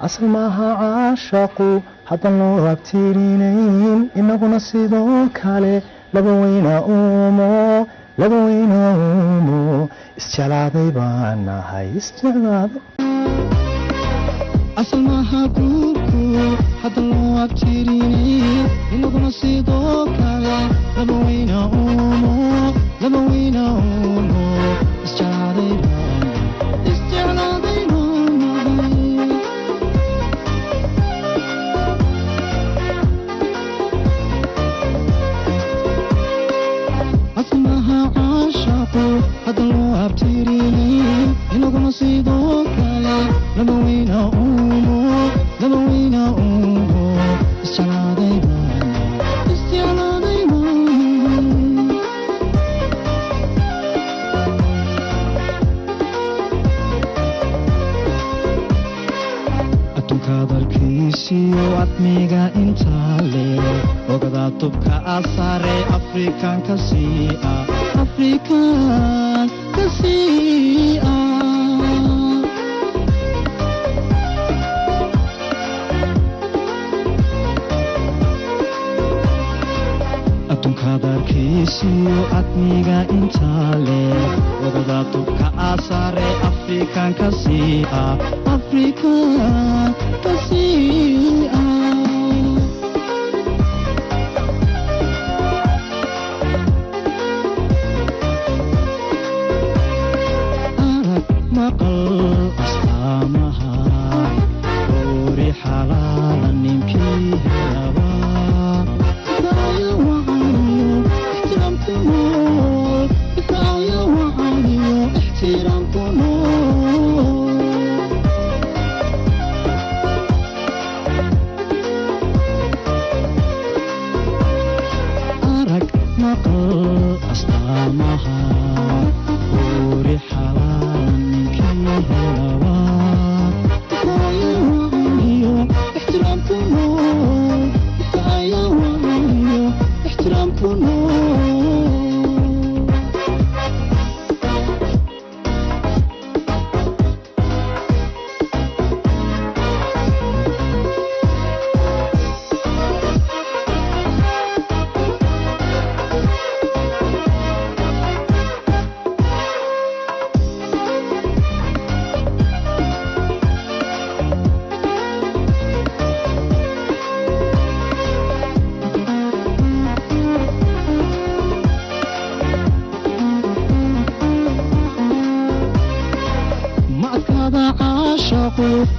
asal maaha caashaqu haddan loo abtirinayn inaguna sidoo kale laba weyna uumo isjeclaaday baan nahay isjeclaaday asal maaha guurku haddan loo abtirinayn inaguna sidoo kale laba weyna uumo isjeclaaday haddan loo abtirinayn inaguna sidoo kale laba weyna uumo isjeclaaday adduunkaad arkiisiyo admiga intaa leh ogadaa tubka asare afrikaanka sii ah adduunkaad arkiisiyo admiga intaa leh ogadaa tubka asare afrikaanka sii ah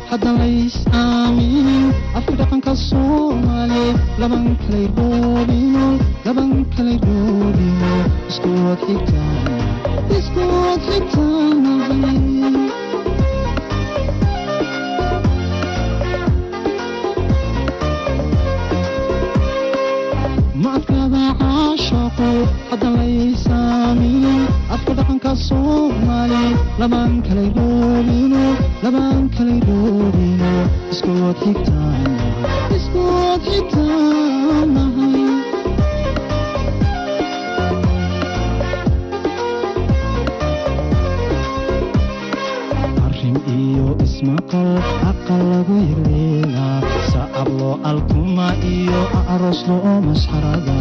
haddan lays aaminin afka dhaqanka soomaali laban kalay dhoobino isku wad xigtaanahay macadkaada caashaqu haddan lays aaminin afka dhaqanka soomaali laban kalay dhoobino isku wad xigtaanahay arrin iyo ismaqal aqal lagu yarleelaa sacab loo alkuma iyo aroos loo masxarada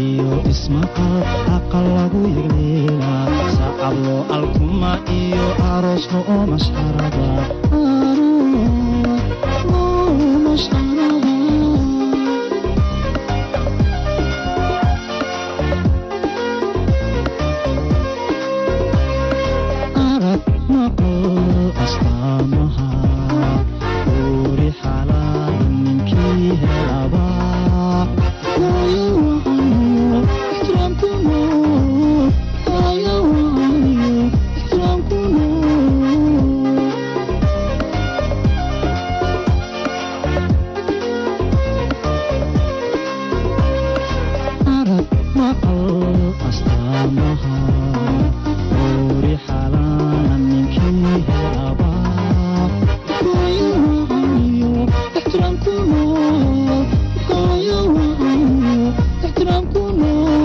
iyo ismaqal aqal lagu yarleelaa sacab loo alkuma iyo aroos loo masxarada arag maqal astaamaha uri xalaal ninkii helaba nin